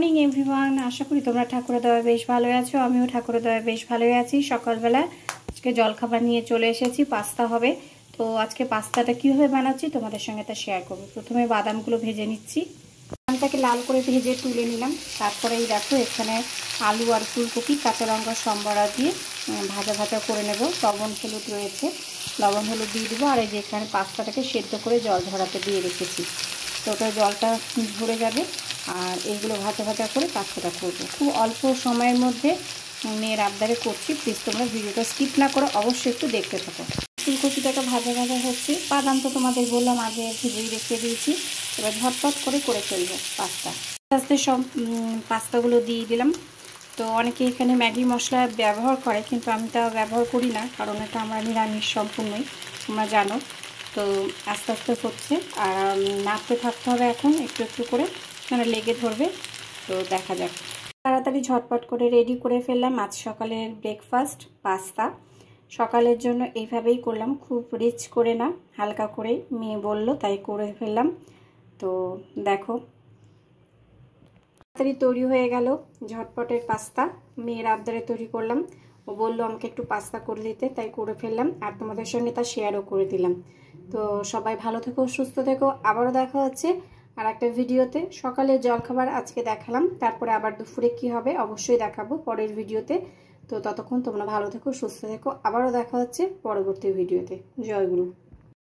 Morning everyone, আশা করি তোমরা ঠাকুরের দয়ায় বেশ ভালো আছো। আমিও ঠাকুরের দয়ায় বেশ ভালোই আছি। সকালবেলা আজকে জলখাবার নিয়ে চলে এসেছি, পাস্তা হবে। তো আজকে পাস্তাটা কীভাবে বানাচ্ছি তোমাদের সঙ্গে তা শেয়ার করবো। প্রথমে বাদামগুলো ভেজে নিচ্ছি, বাদামটাকে লাল করে ভেজে তুলে নিলাম। তারপরেই দেখো এখানে আলু আর ফুলকপি, কাঁচা লঙ্কা সম্বরা দিয়ে ভাজা ভাজা করে নেব। লবণ হলুদ রয়েছে, লবণ হলুদ দিয়ে দেবো। আর এই যে এখানে পাস্তাটাকে সেদ্ধ করে জল ঝরাতে দিয়ে রেখেছি, তো ওটা জলটা ঝরে যাবে। আর এইগুলো ভাজা ভাজা করে পাস্তাটা করবো খুব অল্প সময়ের মধ্যে। মেয়ের আবদারে করছি, প্লিজ তোমরা ভিডিওটা স্কিপ না করে অবশ্যই একটু দেখতে থাকো। ফুলকপিটাকে ভাজা ভাজা হচ্ছে, বাদাম তো তোমাদের বললাম আগে ভিজিয়ে রেখে দিয়েছি। এবার ঝটপট করে ফেলবো পাস্তা। আস্তে আস্তে সব পাস্তাগুলো দিয়ে দিলাম। তো অনেকে এখানে ম্যাগি মশলা ব্যবহার করে, কিন্তু আমি তা ব্যবহার করি না, কারণ এটা আমরা নিরামিষ সম্পূর্ণই, তোমরা জানো। তো আস্তে আস্তে হচ্ছে, আর নাড়তে থাকতে হবে এখন একটু একটু করে, মানে লেগে ধরবে। তো দেখা যাক। তাড়াতাড়ি ঝটপট করে রেডি করে ফেললাম আজ সকালের ব্রেকফাস্ট পাস্তা। সকালের জন্য এইভাবেই করলাম, খুব রিচ করে না, হালকা করে, মেয়ে বলল তাই করে ফেললাম। তো দেখো তাড়াতাড়ি তৈরি হয়ে গেল ঝটপটের পাস্তা। মেয়ের আবদারে তৈরি করলাম, ও বললো আমাকে একটু পাস্তা করে দিতে, তাই করে ফেললাম আর তোমাদের সঙ্গে তা শেয়ারও করে দিলাম। তো সবাই ভালো থেকো, সুস্থ থেকো। আবারও দেখা হচ্ছে আর একটা ভিডিওতে। সকালের জলখাবার আজকে দেখালাম, তারপরে আবার দুপুরে কি হবে অবশ্যই দেখাবো পরের ভিডিওতে। তো ততক্ষণ তোমরা ভালো থেকো, সুস্থ থেকো। আবারও দেখা হচ্ছে পরবর্তী ভিডিওতে। জয় গুরু।